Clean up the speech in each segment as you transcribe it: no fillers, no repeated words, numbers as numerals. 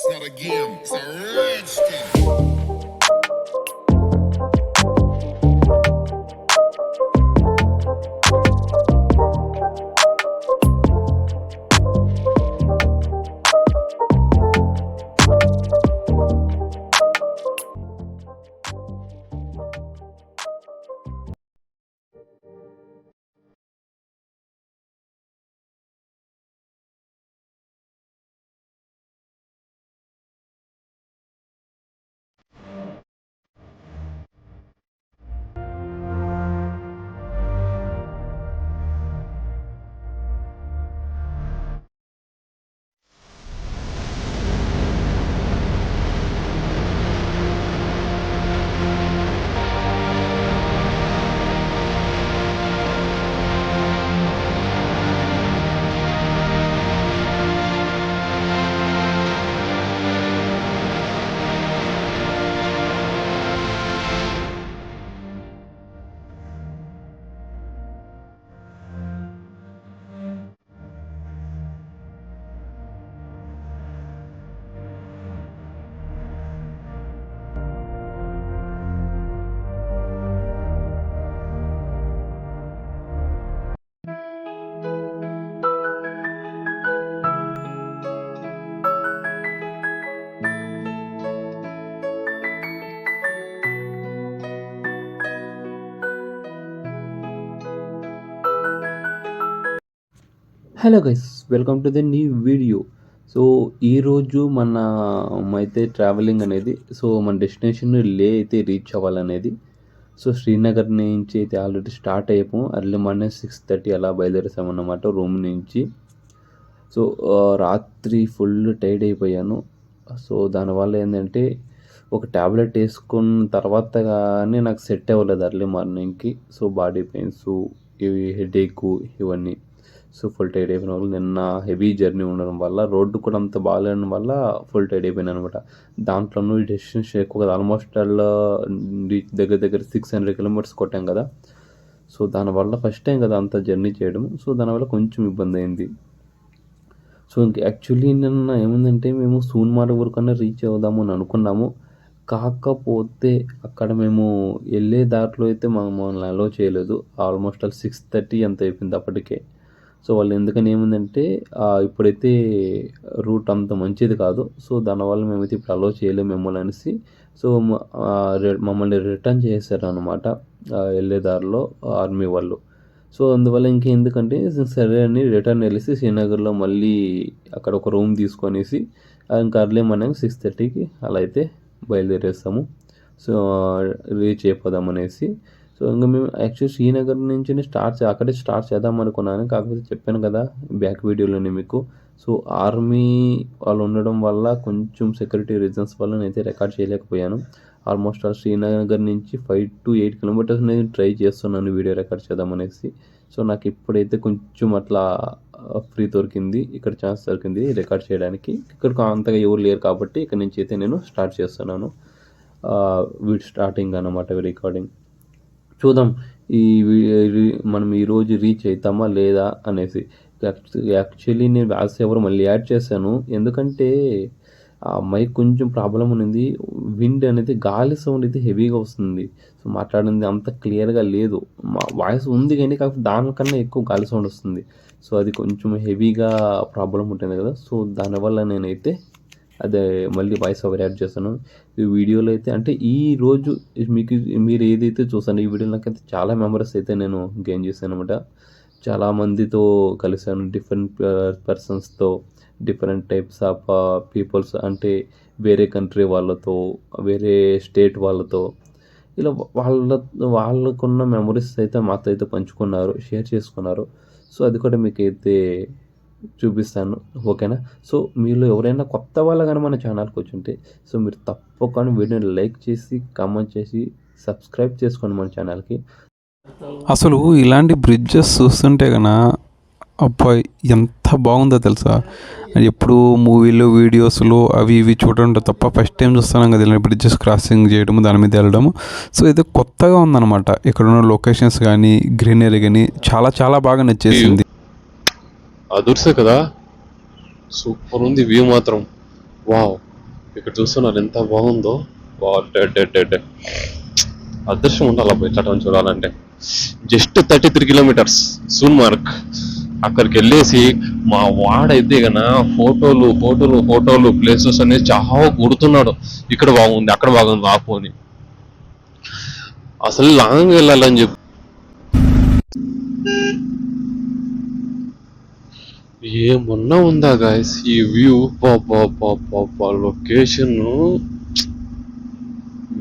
It's not a game, it's a rich thing. Hello guys, welcome to the new video. So ఈరోజు అయితే travelling అనేది, so మన destination లే అయితే reach అవ్వాలనేది. So Srinagar నుంచి అయితే ఆల్రెడీ స్టార్ట్ అయిపోయాము. అర్లీ మార్నింగ్ 6:30 అలా బయలుదేరేసామన్నమాట రూమ్ నుంచి. సో రాత్రి ఫుల్ టైర్డ్ అయిపోయాను. సో దానివల్ల ఏంటంటే ఒక ట్యాబ్లెట్ వేసుకున్న తర్వాత కానీ నాకు సెట్ అవ్వలేదు అర్లీ మార్నింగ్కి. సో బాడీ పెయిన్స్, ఇవి హెడేక్ ఇవన్నీ. సో ఫుల్ టైర్డ్ అయిపోయిన వాళ్ళు నిన్న హెవీ జర్నీ ఉండడం వల్ల, రోడ్డు కూడా అంత బాగాలేడం వల్ల ఫుల్ టైర్డ్ అయిపోయాను అనమాట. దాంట్లోనూ ఈ డెస్టినేషన్ ఎక్కువ కదా, ఆల్మోస్ట్ దగ్గర 600 కిలోమీటర్స్ కొట్టాం కదా. సో దానివల్ల ఫస్ట్ టైం కదా అంత జర్నీ చేయడం. సో దానివల్ల కొంచెం ఇబ్బంది అయింది. సో ఇంక యాక్చువల్లీ నిన్న ఏముందంటే మేము సోన్మార్గ్ వరకన్నా రీచ్ అవుదాము అని అనుకున్నాము. కాకపోతే అక్కడ మేము వెళ్ళే దారిలో అయితే మమ్మల్ని అలో చేయలేదు. ఆల్మోస్ట్ 6:30 అంత అయిపోయింది అప్పటికే. సో వాళ్ళు ఎందుకని ఏముందంటే ఇప్పుడైతే రూట్ అంత మంచిది కాదు, సో దానివల్ల మేమైతే ఇప్పుడు అలో చేయలేము మిమ్మల్ని అనేసి. సో మమ్మల్ని రిటర్న్ చేశారు అనమాట వెళ్ళే దారిలో ఆర్మీ వాళ్ళు. సో అందువల్ల ఇంకెందుకంటే సరే అని రిటర్న్ వెళ్ళేసి శ్రీనగర్లో మళ్ళీ అక్కడ ఒక రూమ్ తీసుకొనేసి ఇంకా అర్లీ మార్నింగ్ 6:30కి అలా అయితే బయలుదేరేస్తాము. సో రీచ్ అయిపోదాం అనేసి. సో ఇంకా మేము యాక్చువల్లీ శ్రీనగర్ నుంచి అక్కడే స్టార్ట్ చేద్దాం అనుకున్నాను. కాకపోతే చెప్పాను కదా బ్యాక్ వీడియోలోనే మీకు. సో ఆర్మీ వాళ్ళు ఉండడం వల్ల కొంచెం సెక్యూరిటీ రీజన్స్ వల్ల నేనైతే రికార్డ్ చేయలేకపోయాను. ఆల్మోస్ట్ శ్రీనగర్ నుంచి 5 to 8 కిలోమీటర్స్ నేను ట్రై చేస్తున్నాను వీడియో రికార్డ్ చేద్దామనేసి. సో నాకు ఇప్పుడైతే కొంచెం అట్లా ఫ్రీ దొరికింది, ఇక్కడ ఛాన్స్ దొరికింది రికార్డ్ చేయడానికి. ఇక్కడ అంతగా ఎవరు లేరు కాబట్టి ఇక్కడ నుంచి అయితే నేను స్టార్ట్ చేస్తున్నాను స్టార్టింగ్ అనమాట రికార్డింగ్. చూద్దాం మనం ఈరోజు రీచ్ అవుతామా లేదా అనేసి. యాక్చువల్లీ నేను వాయిస్ ఓవర్ మళ్ళీ యాడ్ చేశాను, ఎందుకంటే ఆ మైక్ కొంచెం ప్రాబ్లం ఉంది. విండ్ అనేది, గాలి సౌండ్ అయితే హెవీగా వస్తుంది. సో మాట్లాడింది అంత క్లియర్గా లేదు. మా వాయిస్ ఉంది కానీ కాకపోతే దానికన్నా ఎక్కువ గాలి సౌండ్ వస్తుంది. సో అది కొంచెం హెవీగా ప్రాబ్లం ఉంటుంది కదా. సో దానివల్ల నేనైతే అదే మళ్ళీ వాయిస్ ఓవర్ యాడ్ చేస్తాను ఈ వీడియోలో అయితే. అంటే ఈ రోజు మీరు ఏదైతే చూస్తాను ఈ వీడియోలో, నాకైతే చాలా మెంబర్స్ అయితే నేను గెయిన్ చేశాను అనమాట. చాలామందితో కలిశాను, డిఫరెంట్ పర్సన్స్తో, డిఫరెంట్ టైప్స్ ఆఫ్ పీపుల్స్. అంటే వేరే కంట్రీ వాళ్ళతో, వేరే స్టేట్ వాళ్ళతో, ఇలా వాళ్ళకున్న మెమరీస్ అయితే మాతో అయితే పంచుకున్నారు, షేర్ చేసుకున్నారు. సో అది కూడా మీకైతే చూపిస్తాను, ఓకేనా. సో మీలో ఎవరైనా కొత్త వాళ్ళు కానీ మన ఛానల్కి వచ్చి ఉంటే సో మీరు తప్పకుండా వీడియోని లైక్ చేసి, కామెంట్ చేసి, సబ్స్క్రైబ్ చేసుకోండి మన ఛానల్కి. అసలు ఇలాంటి బ్రిడ్జెస్ చూస్తుంటే కన్నా అబ్బాయి ఎంత బాగుందో తెలుసా. ఎప్పుడు మూవీలో, వీడియోస్లో అవి ఇవి చూడడం తప్ప ఫస్ట్ టైం చూస్తున్నాం కదా ఇలాంటి బ్రిడ్జెస్ క్రాసింగ్ చేయడము, దాని మీద వెళ్ళడము. సో ఇది కొత్తగా ఉందన్నమాట. ఇక్కడ ఉన్న లొకేషన్స్ కానీ, గ్రీనరీ కానీ చాలా చాలా బాగా నచ్చేసింది. అదుర్సే కదా, సూపర్ ఉంది వ్యూ మాత్రం. వావ్, ఇక్కడ చూస్తున్నారు ఎంత బాగుందో. అదృష్టం ఉండాలి పోయి చట్టం చూడాలంటే. Just 33 kilometers Sonamarg. అక్కడికి వెళ్ళేసి మా వాడైతే గన ఫోటోలు ప్లేసెస్ అనేది చాలా కొడుతున్నాడు. ఇక్కడ బాగుంది, అక్కడ బాగుంది, ఆపోని అసలు లాంగ్ వెళ్ళాలని చెప్పి. ఏమన్నా ఉందా గాయస్ ఈ వ్యూ? లొకేషన్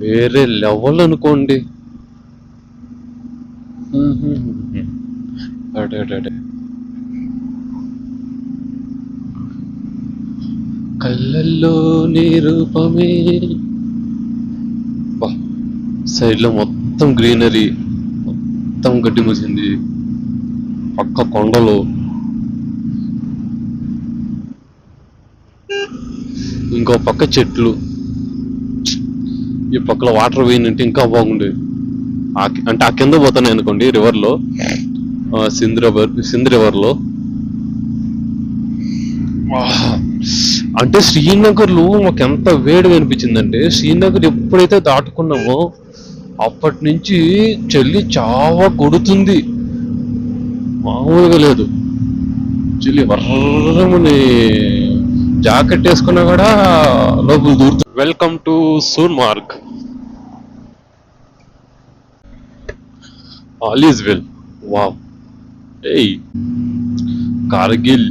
వేరే లెవెల్ అనుకోండి. కళ్ళల్లో నీ రూపమే. సైడ్ లో మొత్తం గ్రీనరీ, మొత్తం గడ్డి మూసింది, పక్క కొండలు, ఇంకో పక్క చెట్లు, ఈ పక్కల వాటర్ పోయినంటే ఇంకా బాగుండేది. అంటే ఆ కింద పోతున్నాయి అనుకోండి రివర్లో, సింధ్ రివర్లో. అంటే శ్రీనగర్లో మాకు ఎంత వేడిగా అనిపించిందంటే, శ్రీనగర్ ఎప్పుడైతే దాటుకున్నామో అప్పటి నుంచి చలి చాలా కొడుతుంది, మామూలుగా లేదు. చలి వర్రమని జాకెట్ వేసుకున్నా కూడా లోపల దూరుతుంది. Welcome to Sonamarg. All is well. Wow. ఏయ్, కార్గిల్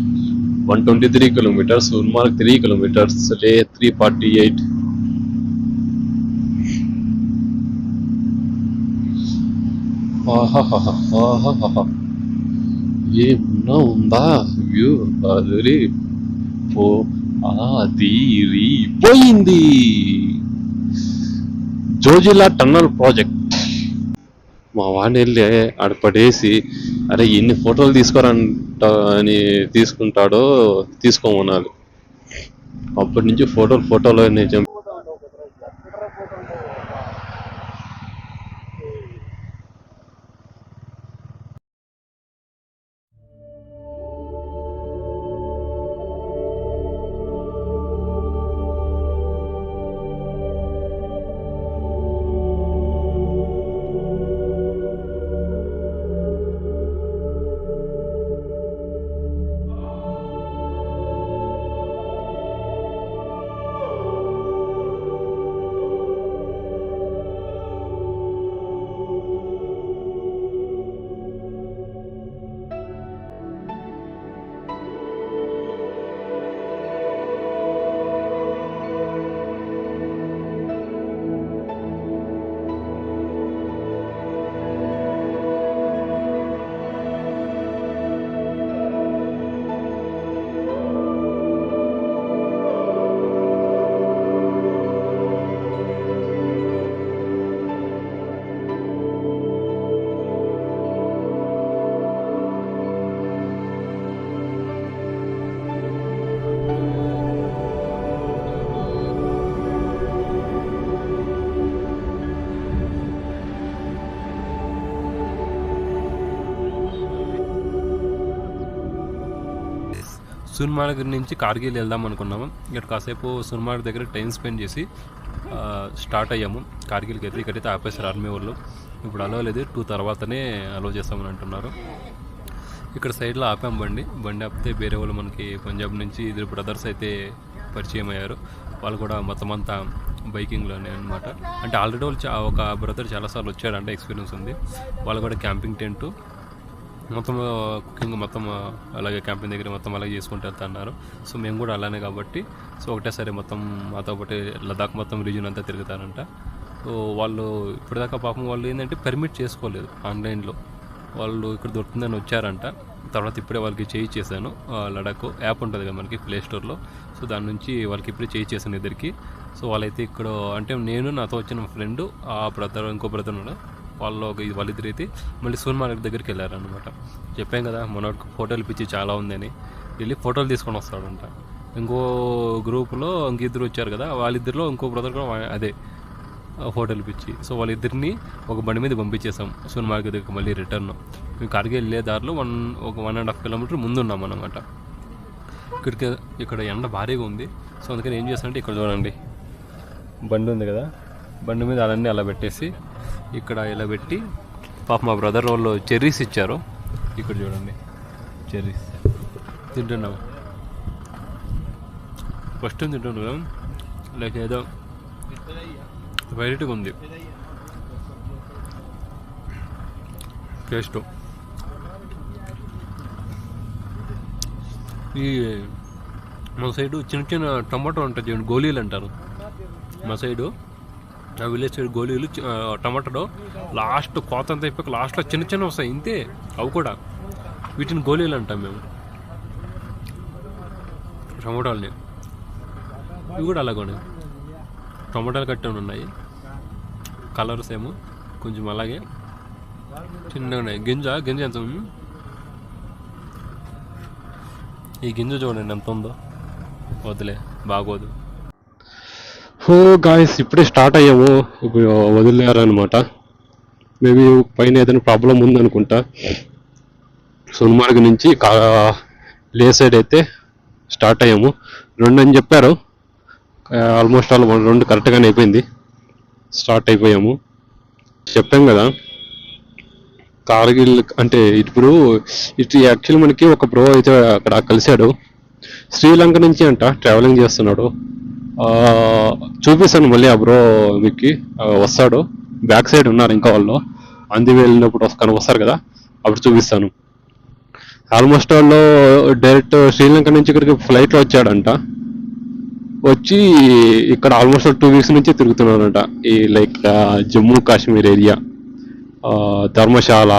123 kilometers, సూన్మార్గ్ 3 kilometers, లే 348. ఏమన్నా ఉందా వ్యూ? అదిరి పోయింది. Zojila tunnel project. మా వాడిని వెళ్ళి ఆడ పడేసి, అరే ఎన్ని ఫోటోలు తీసుకోరంట అని తీసుకుంటాడో తీసుకోమనాలి. అప్పటి నుంచి ఫోటోలు నిజం. సూన్మార్గ్ నుంచి కార్గిల్ వెళ్దాం అనుకున్నాము. ఇక్కడ కాసేపు సూన్మార్గ్ దగ్గర టైం స్పెండ్ చేసి స్టార్ట్ అయ్యాము కార్గిల్కి. అయితే ఇక్కడైతే ఆపేశారు ఆర్మీ వాళ్ళు. ఇప్పుడు అలో లేదు, 2 తర్వాతనే అలో చేస్తామని అంటున్నారు. ఇక్కడ సైడ్లో ఆపాం బండి ఆపితే వేరే వాళ్ళు మనకి పంజాబ్ నుంచి 2 బ్రదర్స్ అయితే పరిచయం అయ్యారు. వాళ్ళు కూడా మొత్తం అంతా బైకింగ్లోనే అనమాట. అంటే ఆల్రెడీ వాళ్ళు ఒక బ్రదర్ చాలాసార్లు వచ్చాడంటే ఎక్స్పీరియన్స్ ఉంది. వాళ్ళు కూడా క్యాంపింగ్ టెంటు మొత్తం, కుకింగ్ మొత్తం అలాగే క్యాంపింగ్ దగ్గర మొత్తం అలాగే చేసుకుంటూ వెళ్తా అన్నారు. సో మేము కూడా అలానే కాబట్టి సో ఒకటేసారి మొత్తం మాతో పాటు లదాఖ్ మొత్తం రీజియన్ అంతా తిరుగుతారంట. సో వాళ్ళు ఇప్పటిదాకా పాపం వాళ్ళు ఏంటంటే పర్మిట్ చేసుకోలేదు ఆన్లైన్లో. వాళ్ళు ఇక్కడ దొరుకుతుందని వచ్చారంట. తర్వాత ఇప్పుడే వాళ్ళకి చేయించేసాను. లడాక్ యాప్ ఉంటుంది కదా మనకి ప్లే స్టోర్లో. సో దాని నుంచి వాళ్ళకి ఇప్పుడే చేయించేసాను ఇద్దరికి. సో వాళ్ళైతే ఇక్కడ అంటే నేను, నాతో వచ్చిన ఫ్రెండ్, ఆ బ్రదర్, ఇంకో బ్రదర్ ఉన్నాడు, వాళ్ళిద్దరు అయితే మళ్ళీ సూన్మార్గ్ దగ్గరికి వెళ్ళారనమాట. చెప్పాం కదా మనోడికి ఫోటోలు పిచ్చి చాలా ఉందని. వెళ్ళి ఫోటోలు తీసుకొని వస్తాడంట. ఇంకో గ్రూప్లో ఇంకిద్దరు వచ్చారు కదా, వాళ్ళిద్దరిలో ఇంకో బ్రదర్ కూడా అదే ఫోటోలు పిచ్చి. సో వాళ్ళిద్దరిని ఒక బండి మీద పంపించేసాం సూన్మార్గ్ దగ్గరికి మళ్ళీ రిటర్న్. మేము కార్గిల్ వెళ్ళే దారిలో 1.5 కిలోమీటర్ ముందు ఉన్నాం అన్నమాట. ఇక్కడ ఎండ భారీగా ఉంది. సో అందుకని ఏం చేస్తానంటే ఇక్కడ చూడండి, బండి ఉంది కదా, బండి మీద అవన్నీ అలా పెట్టేసి ఇక్కడ ఇలా పెట్టి పాప మా బ్రదర్ వాళ్ళు చెర్రీస్ ఇచ్చారు. ఇక్కడ చూడండి చెర్రీస్ తింటున్నాము. ఫస్ట్ తింటున్నాం లైక్ ఏదో వెరైటీగా ఉంది టేస్ట్. ఈ మన సైడు చిన్న చిన్న టమాటో ఉంటుంది చూడండి, గోళీలు అంటారు మా సైడు. ఆ విలేజ్ సైడ్ గోళీలు టమాటోలో లాస్ట్ కోత అంతా అయిపోయి లాస్ట్లో చిన్న చిన్న వస్తాయి ఇంతే, అవి కూడా వీటిని గోళీలు అంటాం మేము టమాటాలని. ఇవి కూడా అలాగే టమాటాలు కట్టే ఉన్నాయి, కలర్స్ ఏమో కొంచెం అలాగే చిన్నగా ఉన్నాయి. గింజ ఎంత ఈ గింజ చూడండి ఎంత ఉందో, వదిలే బాగోదు. గాయస్ ఇప్పుడే స్టార్ట్ అయ్యాము, ఇప్పుడు వదిలేరనమాట. మేబీ పైన ఏదైనా ప్రాబ్లం ఉందనుకుంటా. సోన్మార్గ్ నుంచి లే సైడ్ అయితే స్టార్ట్ అయ్యాము. 2 అని చెప్పారు, ఆల్మోస్ట్ ఆల్ 2 కరెక్ట్గానే అయిపోయింది. స్టార్ట్ అయిపోయాము. చెప్పాం కదా కార్గిల్ అంటే ఇప్పుడు ఇటు యాక్చువల్లీ మనకి ఒక బ్రో అయితే అక్కడ కలిశాడు, శ్రీలంక నుంచి అంట ట్రావెలింగ్ చేస్తున్నాడు. చూపిస్తాను మళ్ళీ ఆ బ్రో మీకు వస్తాడు, బ్యాక్ సైడ్ ఉన్నారు ఇంకా వాళ్ళు. వెళ్ళినప్పుడు వస్తారు కదా అప్పుడు చూపిస్తాను. ఆల్మోస్ట్ వాళ్ళు డైరెక్ట్ శ్రీలంక నుంచి ఇక్కడికి ఫ్లైట్లో వచ్చాడంట. వచ్చి ఇక్కడ ఆల్మోస్ట్ 2 వీక్స్ నుంచి తిరుగుతున్నాడంట. ఈ లైక్ జమ్మూ కాశ్మీర్ ఏరియా, ధర్మశాల,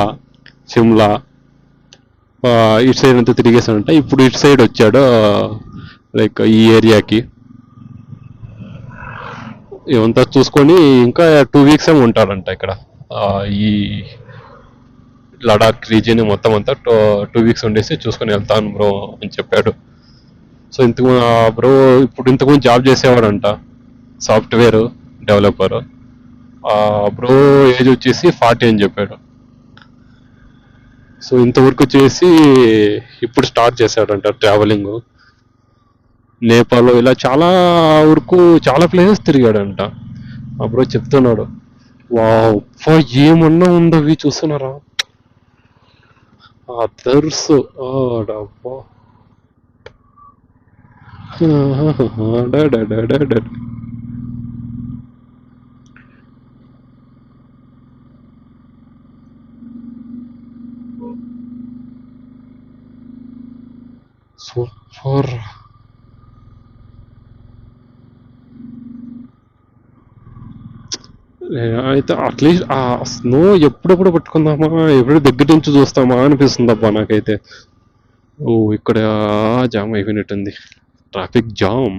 సిమ్లా ఇటు సైడ్ అంతా తిరిగేసాడంట. ఇప్పుడు ఇటు సైడ్ వచ్చాడు లైక్ ఈ ఏరియాకి. ఇవంతా చూసుకొని ఇంకా 2 వీక్స్ ఏమో ఉంటాడంట ఇక్కడ. ఈ లడాక్ రీజియన్ మొత్తం అంతా 2 వీక్స్ ఉండేసి చూసుకొని వెళ్తాను బ్రో అని చెప్పాడు. సో బ్రో ఇప్పుడు ఇంతకుముందు జాబ్ చేసేవాడంట, సాఫ్ట్వేర్ డెవలపర్. బ్రో ఏజ్ వచ్చేసి 40 అని చెప్పాడు. సో ఇంతవరకు చేసి ఇప్పుడు స్టార్ట్ చేశాడంట ట్రావెలింగ్. నేపాల్ ఇలా చాలా వరకు చాలా ప్లేసెస్ తిరిగాడంట. బ్రో చెప్తున్నాడు. వా ఏమన్నా ఉందో అవి చూస్తున్నారా, అదర్స్ డబ్బా. సూపర్. అయితే అట్లీస్ట్ ఆ స్నో ఎప్పుడెప్పుడు పట్టుకుందామా, ఎప్పుడు దగ్గర నుంచి చూస్తామా అనిపిస్తుంది అబ్బా నాకైతే. ఇక్కడ జామ్ అయిపోయినట్టుంది, ట్రాఫిక్ జామ్.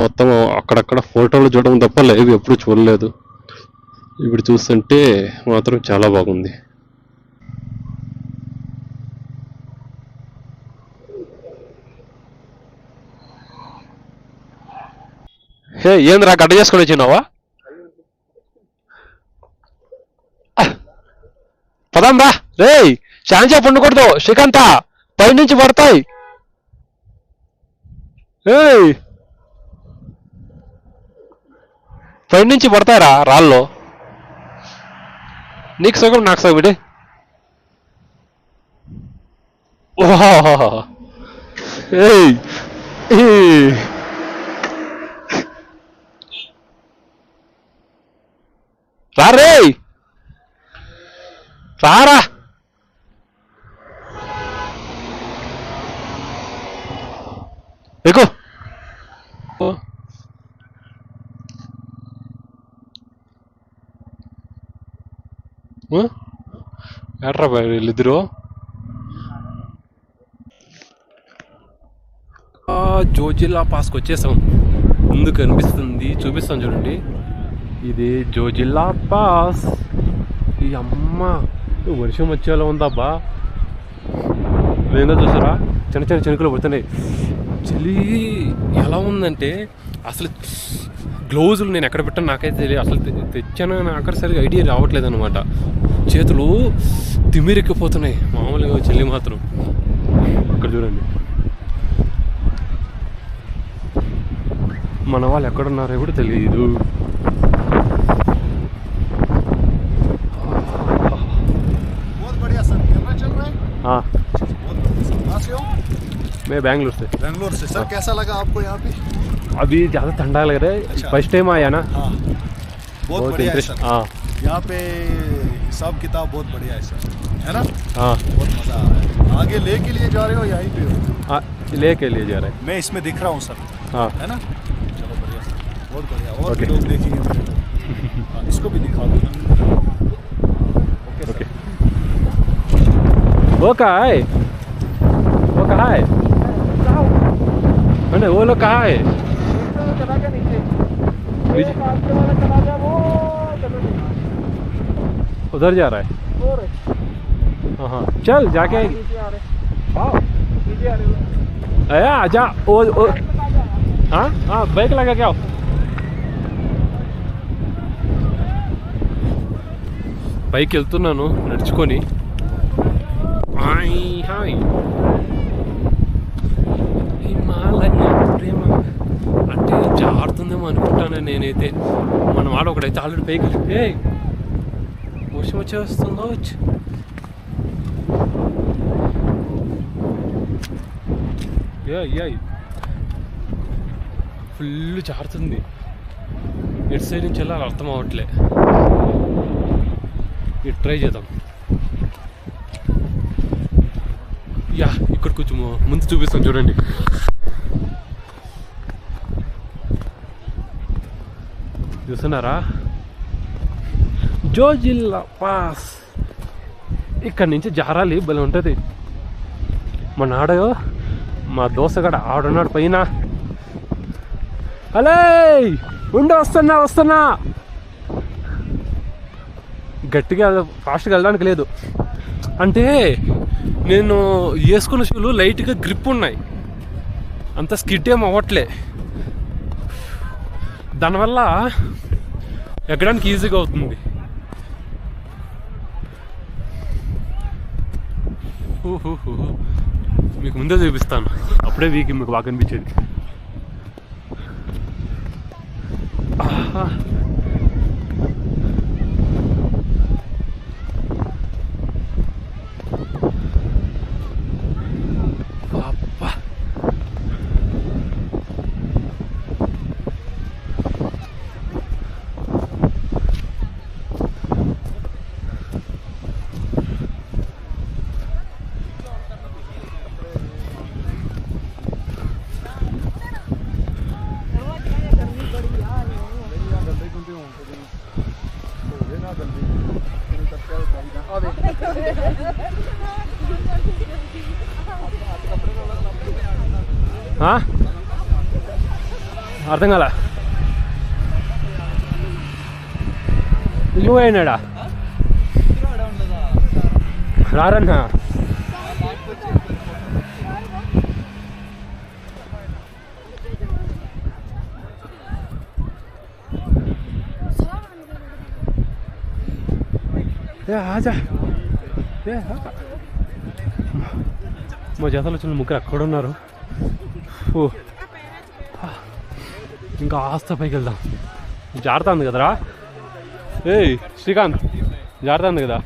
మొత్తం అక్కడక్కడ ఫోటోలు చూడడం తప్ప లైవ్ ఎప్పుడు చూడలేదు. ఇప్పుడు చూస్తుంటే మాత్రం చాలా బాగుంది. ఏంద్రా గడ్డ చేసుకొని వచ్చినావా? పదాం రా రే, శాంచా పండుకూడదు, శ్రీకాంత పైనుంచి పడతాయి. పైనుంచి పడతాయిరా రాళ్ళు, నీకు సగం నాకు సగం. ఇడే రారే రారా. ఎక్కు ఎట్రా వీళ్ళిద్దరు. జోజిల్లా పాస్కి వచ్చేసాం. ముందు కనిపిస్తుంది, చూపిస్తాను చూడండి. ఇది జోజిల్లా పాస్. ఈ అమ్మ వర్షం వచ్చేలా ఉందబ్బా. వేగంగా చూసారా, చిన్న చిన్న చినుకులు పడుతున్నాయి. చలి ఎలా ఉందంటే అసలు గ్లౌజులు నేను ఎక్కడ పెట్టాను నాకైతే తెలియదు. అసలు తెచ్చాను అక్కడ సరిగా ఐడియా రావట్లేదు అనమాట. చేతులు తిమ్మిరెక్కిపోతున్నాయి మామూలుగా. చలి మాత్రం అక్కడ చూడండి మన వాళ్ళు ఎక్కడున్నారో కూడా తెలియదు. हाँ मैं बेंगलुरु से. सर कैसा लगा आपको यहाँ पे? अभी ज़्यादा ठंडा लग रहा है. फर्स्ट टाइम आया ना. हाँ बहुत बढ़िया है सर. हाँ यहाँ पे हिसाब किताब बहुत बढ़िया है सर, है ना? हाँ बहुत मजा आ रहा है. आगे ले के लिए जा रहे हो यहीं पे हो? हाँ ले के लिए जा रहे हैं. मैं इसमें दिख रहा हूँ सर, हाँ है ना? चलो बढ़िया सर, बहुत बढ़िया. और Okay. भी लोग देखेंगे मेरे को. हाँ, इसको भी दिखा दो. ओके. वो कहाँ है? वो कहाँ है? अरे वो लोग कहाँ है? उधर जा रहा है. हाँ हाँ चल जाके अया आजा. वो हाँ हाँ बाइक लगा क्या? పైకి వెళ్తున్నాను నడుచుకొని. హిమాలయ ప్రేమ అంటే జారుతుందేమో అనుకుంటాను నేనైతే. మన వాడు ఒకడైతే ఆల్రెడీ పైకి వర్షం వచ్చేస్తుందో. ఫుల్ జారుతుంది. ఎటు సైడ్ నుంచి వెళ్ళాలి అర్థం అవ్వట్లే. ఇటు ట్రై చేద్దాం. యా ఇక్కడ కొంచెం ముందు చూపిస్తాం చూడండి. చూస్తున్నారా జోజిల్లా పాస్. ఇక్కడ నుంచి జారాలి భలే ఉంటుంది. మా నాడో మా దోసగాడ ఆడున్నాడు పైన. అలే వస్తున్నా. గట్టిగా ఫాస్ట్గా వెళ్ళడానికి లేదు. అంటే నేను వేసుకున్న షూలు లైట్గా గ్రిప్ ఉన్నాయి, అంత స్కిడ్ ఏం అవ్వట్లే. దానివల్ల ఎక్కడానికి ఈజీగా అవుతుంది. మీకు ముందే చూపిస్తాను, అప్పుడే మీకు బాగా అనిపించేది. అర్థం కాల. నువ్వు అయినాడా రారన్నా? ఆజా మా జతలో వచ్చిన ముగ్గురు అక్కడ ఉన్నారు. ఇంకా ఆస్త పైకి వెళ్దాం. జారుతుంది కదరా. ఏయ్ శ్రీకాంత్ జారుతుంది కదా.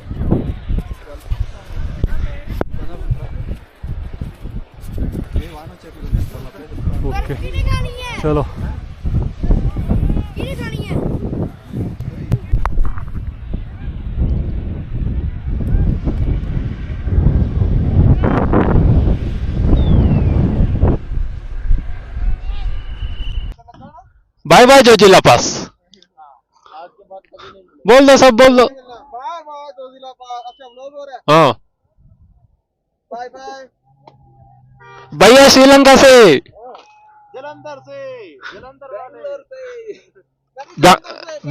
ఓకే చలో. बाय बाय जोजिला पास. बोल दो सब बोल दो. हाँ भैया श्रीलंका से, जलंधर से,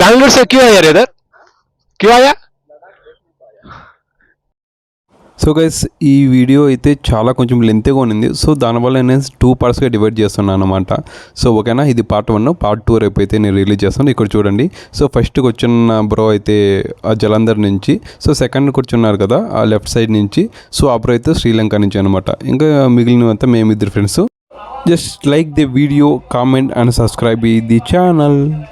बैंगलोर से क्यों आया इधर? क्यों आया? సో గైస్ ఈ వీడియో అయితే చాలా కొంచెం లెంత్గా ఉన్నింది. సో దానివల్ల నేను 2 పార్ట్స్గా డివైడ్ చేస్తున్నాను అనమాట. సో ఓకేనా, ఇది పార్ట్ 1, పార్ట్ 2 రేపు అయితే నేను రిలీజ్ చేస్తాను. ఇక్కడ చూడండి. సో ఫస్ట్ కూర్చున్న బ్రో అయితే ఆ జలంధర్ నుంచి, సో సెకండ్ కూర్చున్నారు కదా ఆ లెఫ్ట్ సైడ్ నుంచి, సో ఆ బ్రో అయితే శ్రీలంక నుంచి అనమాట. ఇంకా మిగిలినవంతా మేమిద్దరు friends. Just like the video, comment and subscribe the channel.